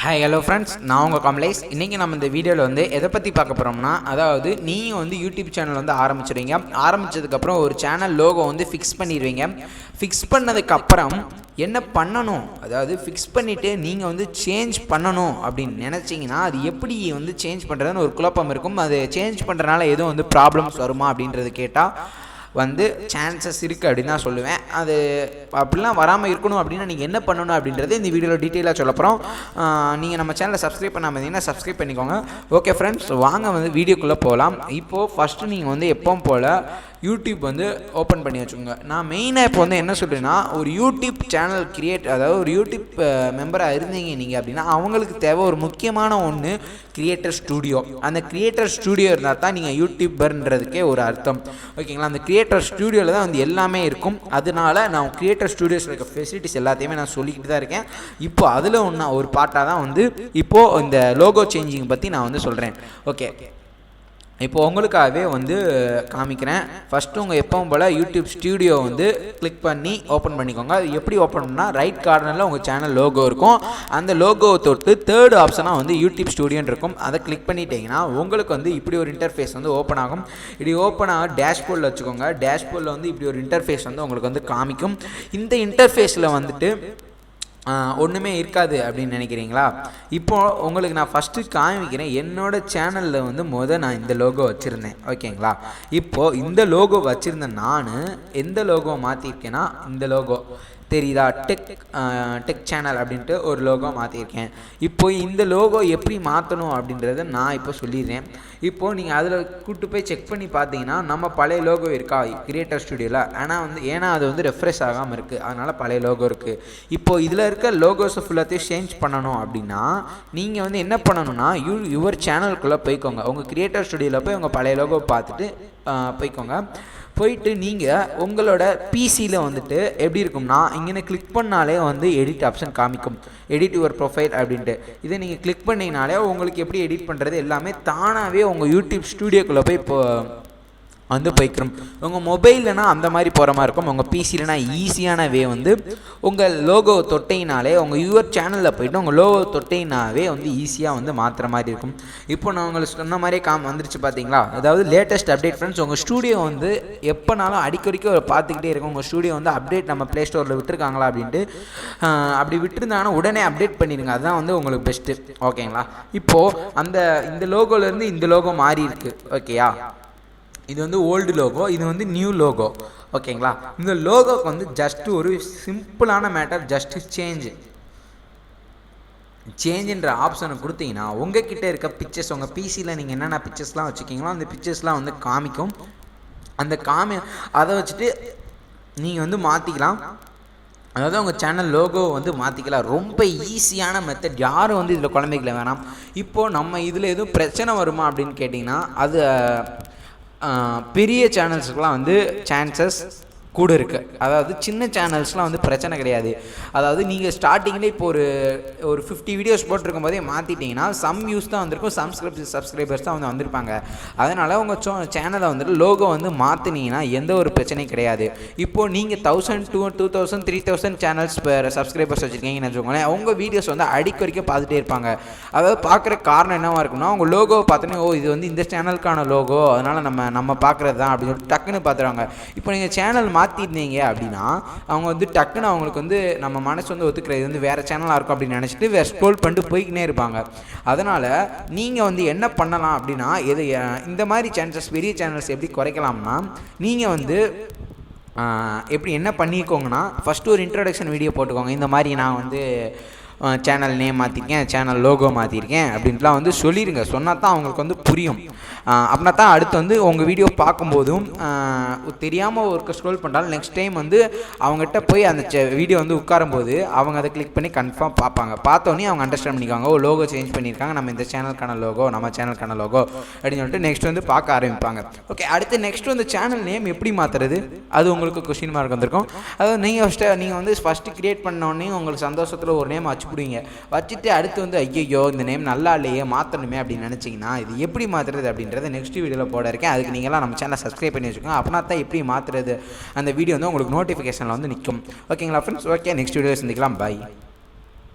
Hi hello friends, நான் உங்கள் கமலேஷ். இன்றைக்கி நம்ம இந்த வீடியோவில் வந்து எதை பற்றி பார்க்க போகிறோம்னா, அதாவது நீங்கள் வந்து யூடியூப் சேனல் வந்து ஆரம்பிச்சிடுவீங்க. ஆரம்பித்ததுக்கப்புறம் ஒரு சேனல் லோகோ வந்து ஃபிக்ஸ் பண்ணிடுவீங்க. ஃபிக்ஸ் பண்ணதுக்கப்புறம் என்ன பண்ணணும், அதாவது ஃபிக்ஸ் பண்ணிவிட்டு நீங்கள் வந்து சேஞ்ச் பண்ணணும் அப்படின்னு நினச்சிங்கன்னா அது எப்படி வந்து சேஞ்ச் பண்ணுறதுன்னு ஒரு குழப்பம் இருக்கும். அது சேஞ்ச் பண்ணுறதுனால எதுவும் வந்து ப்ராப்ளம்ஸ் வருமா அப்படின்றது கேட்டால் வந்து சான்சஸ் இருக்குது அப்படின்னு தான் சொல்லுவேன். அது அப்படிலாம் வராமல் இருக்கணும் அப்படின்னா நீங்கள் என்ன பண்ணணும் அப்படின்றது இந்த வீடியோவில் டீட்டெயிலாக சொல்லப்போகிறோம். நீங்கள் நம்ம சேனலை சப்ஸ்கிரைப் பண்ணாமல் இருந்தீங்கன்னா சப்ஸ்கிரைப் பண்ணிக்கோங்க. ஓகே ஃப்ரெண்ட்ஸ், வாங்க வந்து வீடியோக்குள்ளே போகலாம். இப்போது ஃபஸ்ட்டு நீங்கள் வந்து எப்பவும் போல் யூடியூப் வந்து ஓப்பன் பண்ணி வச்சுக்கோங்க. நான் மெயினாக இப்போ வந்து என்ன சொல்கிறேன்னா, ஒரு யூடியூப் சேனல் அதாவது ஒரு யூடியூப் மெம்பராக இருந்தீங்க நீங்கள் அப்படின்னா அவங்களுக்கு தேவை ஒரு முக்கியமான ஒன்று கிரியேட்டர் ஸ்டூடியோ. அந்த கிரியேட்டர் ஸ்டூடியோ இருந்தால் தான் நீங்கள் யூடியூபர்ன்றதுக்கே ஒரு அர்த்தம். ஓகேங்களா? அந்த கிரியேட்டர் ஸ்டூடியோவில் தான் வந்து எல்லாமே இருக்கும். அதனால நான் கிரியேட்டர் ஸ்டூடியோஸில் இருக்க ஃபெசிலிட்டிஸ் எல்லாத்தையுமே நான் சொல்லிக்கிட்டு தான் இருக்கேன். இப்போ அதில் ஒரு பார்ட்டாக தான் வந்து இப்போது இந்த லோகோ சேஞ்சிங் பற்றி நான் வந்து சொல்கிறேன். ஓகே, இப்போ உங்களுக்காகவே வந்து காமிக்கிறேன். ஃபஸ்ட்டு உங்கள் எப்பவும் போல் யூடியூப் ஸ்டூடியோ வந்து கிளிக் பண்ணி ஓப்பன் பண்ணிக்கோங்க. அது எப்படி ஓப்பன் பண்ணால் ரைட் கார்னரில் உங்கள் சேனல் லோகோ இருக்கும். அந்த லோகோவை தொட்டு தேர்ட் ஆப்ஷனாக வந்து யூடியூப் ஸ்டூடியோன்னு இருக்கும். அதை கிளிக் பண்ணிட்டீங்கன்னா உங்களுக்கு வந்து இப்படி ஒரு இன்டர்ஃபேஸ் வந்து ஓப்பன் ஆகும். இப்படி ஓப்பன் ஆக டேஷ்போர்டில் வச்சுக்கோங்க. டேஷ்போர்டில் வந்து இப்படி ஒரு இன்டர்ஃபேஸ் வந்து உங்களுக்கு வந்து காமிக்கும். இந்த இன்டர்ஃபேஸில் வந்துட்டு ஒன்றுமே இருக்காது அப்படின்னு நினைக்கிறீங்களா? இப்போது உங்களுக்கு நான் ஃபஸ்ட்டு காமிக்கிறேன். என்னோடய சேனலில் வந்து நான் இந்த லோகோ வச்சுருந்தேன். ஓகேங்களா? இப்போது இந்த லோகோ வச்சுருந்தேன். நான் எந்த லோகோ மாற்றிருக்கேன்னா, இந்த லோகோ தெரியுதா, டெக் சேனல் அப்படின்ட்டு ஒரு லோகோ மாற்றிருக்கேன். இப்போது இந்த லோகோ எப்படி மாற்றணும் அப்படின்றத நான் இப்போ சொல்லிடுறேன். இப்போது நீங்கள் அதில் கூப்பிட்டு போய் செக் பண்ணி பார்த்தீங்கன்னா நம்ம பழைய லோகோ இருக்கா கிரியேட்டர் ஸ்டுடியோவில், ஆனால் ஏன்னா அது வந்து ரெஃப்ரெஷ் ஆகாமல் இருக்குது, அதனால் பழைய லோகோ இருக்குது. இப்போது இதில் இருக்க லோகோஸை ஃபுல்லாத்தையும் சேஞ்ச் பண்ணணும் அப்படின்னா நீங்கள் வந்து என்ன பண்ணணும்னா, யுவர் சேனலுக்குள்ளே போய்க்கோங்க. உங்கள் கிரியேட்டர் ஸ்டுடியோவில் போய் உங்கள் பழைய லோகோ பார்த்துட்டு போய்க்கோங்க. போயிட்டு நீங்கள் உங்களோட பிசியில் வந்துட்டு எப்படி இருக்கும்னா, இங்கே கிளிக் பண்ணாலே வந்து எடிட் ஆப்ஷன் காமிக்கும். எடிட் யுவர் ப்ரொஃபைல் அப்படின்ட்டு இதை நீங்கள் கிளிக் பண்ணிங்கனாலே உங்களுக்கு எப்படி எடிட் பண்ணுறது எல்லாமே தானாகவே உங்கள் யூடியூப் ஸ்டூடியோக்குள்ளே போய் வந்து போய்க்கிறோம். உங்கள் மொபைல்னா அந்த மாதிரி போகிற மாதிரி இருக்கும். உங்கள் பிசிலனா ஈஸியான வே வந்து உங்கள் லோகோ தொட்டையினாலே உங்கள் யூஆர் சேனலில் போய்ட்டு உங்கள் லோகோ தொட்டையினாவே வந்து ஈஸியாக வந்து மாற்றுற மாதிரி இருக்கும். இப்போ நான் உங்களுக்கு சொன்ன மாதிரியே வந்துருச்சு பார்த்தீங்களா? அதாவது லேட்டஸ்ட் அப்டேட் ஃப்ரெண்ட்ஸ். உங்கள் ஸ்டூடியோ வந்து எப்போனாலும் அடிக்கடிக்கு பார்த்துக்கிட்டே இருக்கும். உங்கள் ஸ்டூடியோ வந்து அப்டேட் நம்ம ப்ளே ஸ்டோரில் விட்டுருக்காங்களா அப்படின்ட்டு, அப்படி விட்டுருந்தாங்கன்னா உடனே அப்டேட் பண்ணிடுங்க. அதுதான் வந்து உங்களுக்கு பெஸ்ட்டு. ஓகேங்களா? இப்போது இந்த லோகோலேருந்து இந்த லோகோ மாறி இருக்குது. ஓகேயா? இது வந்து ஓல்டு லோகோ, இது வந்து நியூ லோகோ. ஓகேங்களா? இந்த லோகோக்கு வந்து ஜஸ்ட்டு ஒரு சிம்பிளான மேட்டர், ஜஸ்ட்டு சேஞ்சுன்ற ஆப்ஷனை கொடுத்தீங்கன்னா உங்ககிட்ட இருக்க பிக்சர்ஸ், உங்கள் பிசியில் நீங்கள் என்னென்ன பிக்சர்ஸ்லாம் வச்சுக்கிங்களோ அந்த பிக்சர்ஸ்லாம் வந்து காமிக்கும். அதை வச்சுட்டு நீங்கள் வந்து மாற்றிக்கலாம். அதாவது உங்கள் சேனல் லோகோ வந்து மாற்றிக்கலாம். ரொம்ப ஈஸியான மெத்தட். யாரும் வந்து இதில் குழந்தைகளை வேணாம். இப்போது நம்ம இதில் எதுவும் பிரச்சனை வருமா அப்படின்னு கேட்டிங்கன்னா, அது பெரிய சேனல்ஸுக்கெலாம் வந்து சான்சஸ் கூட இருக்குது. அதாவது சின்ன சேனல்ஸ்லாம் வந்து பிரச்சனை கிடையாது. அதாவது நீங்கள் ஸ்டார்டிங்கில் இப்போ ஒரு 50 வீடியோஸ் போட்டிருக்கும் போதே மாற்றிட்டிங்கன்னா சம் வியூஸ் தான் வந்திருக்கும், சப்ஸ்கிரைபர்ஸ் தான் வந்து வந்திருப்பாங்க. அதனால் உங்கள் சேனலை வந்துட்டு லோகோ வந்து மாற்றினீங்கன்னா எந்த ஒரு பிரச்சனையும் கிடையாது. இப்போது நீங்கள் 1000, 2000, 3000 சேனல்ஸ் சப்ஸ்கிரைபர்ஸ் வச்சுருக்கீங்கன்னு வச்சுக்கோங்களேன். உங்கள் வீடியோஸ் வந்து அடிக்கடிக்க பார்த்துட்டே இருப்பாங்க. அதாவது பார்க்குற காரணம் என்னவாக இருக்குன்னா, உங்கள் லோகோவை பார்த்தோன்னே இது வந்து இந்த சேனலுக்கான லோகோ, அதனால் நம்ம பார்க்குறது தான் அப்படின்னு சொல்லிட்டு டக்குன்னு பார்த்துருவாங்க. இப்போ நீங்கள் சேனல் மாற்றிருந்தீங்க அப்படின்னா அவங்க வந்து டக்குன்னு அவங்களுக்கு வந்து நம்ம மனசு வந்து ஒத்துக்கிறது வந்து வேறு சேனலாக இருக்கும் அப்படின்னு நினச்சிட்டு வேறு ஸ்க்ரோல் பண்ணிட்டு போய்க்கினே இருப்பாங்க. அதனால் நீங்கள் வந்து என்ன பண்ணலாம் அப்படின்னா, இந்த மாதிரி சேனல்ஸ், பெரிய சேனல்ஸ் எப்படி குறைக்கலாம்னா, நீங்கள் வந்து எப்படி என்ன பண்ணிக்கோங்கன்னா, ஃபஸ்ட்டு ஒரு இன்ட்ரடக்ஷன் வீடியோ போட்டுக்கோங்க. இந்த மாதிரி நான் வந்து சேனல் நேம் மாற்றிருக்கேன், சேனல் லோகோ மாற்றிருக்கேன் அப்படின்ட்டுலாம் வந்து சொல்லிடுங்க. சொன்னால் தான் அவங்களுக்கு வந்து புரியும். அப்படின்னா தான் அடுத்து வந்து உங்கள் வீடியோ பார்க்கும்போதும் தெரியாமல் ஒரு ஸ்க்ரோல் பண்ணாலும் நெக்ஸ்ட் டைம் வந்து அவங்ககிட்ட போய் அந்த வீடியோ வந்து உட்காரும்போது அவங்க அதை கிளிக் பண்ணி கன்ஃபார்ம் பார்ப்பாங்க. பார்த்தோன்னே அவங்க அண்டர்ஸ்டாண்ட் பண்ணிக்குவாங்க, லோகோ சேஞ்ச் பண்ணியிருக்காங்க, நம்ம இந்த சேனலுக்கான லோகோ, நம்ம சேனலுக்கான லோகோ அப்படின்னு சொல்லிட்டு நெக்ஸ்ட் வந்து பார்க்க ஆரம்பிப்பாங்க. ஓகே, அடுத்து நெக்ஸ்ட் வந்து சேனல் நேம் எப்படி மாற்றுறது, அது உங்களுக்கு கொஸ்டின் மார்க் வந்திருக்கும். அதாவது நீங்கள் வந்து ஃபஸ்ட்டு கிரியேட் பண்ணோடனே உங்களுக்கு சந்தோஷத்தில் ஒரு நேம் வச்சுப்பிடுவீங்க. வச்சுட்டு அடுத்து வந்து ஐயோ இந்த நேம் நல்லா இல்லையே, மாற்றணுமே அப்படின்னு நினச்சிங்கன்னா இது எப்படி மாற்றுறது அப்படின்றத நெக்ஸ்ட் வீடியோவில் போட இருக்கேன். அதுக்கு நீங்களாம் நம்ம சேனலை சப்ஸ்கிரைப் பண்ணி வச்சுக்கோங்க. அப்படின்னா தான் எப்படி மாற்றுறது அந்த வீடியோ வந்து உங்களுக்கு நோட்டிஃபிகேஷனில் வந்து நிற்கும். ஓகேங்களா ஃப்ரெண்ட்ஸ்? ஓகே, நெக்ஸ்ட் வீடியோ சந்திக்கலாம். பாய்.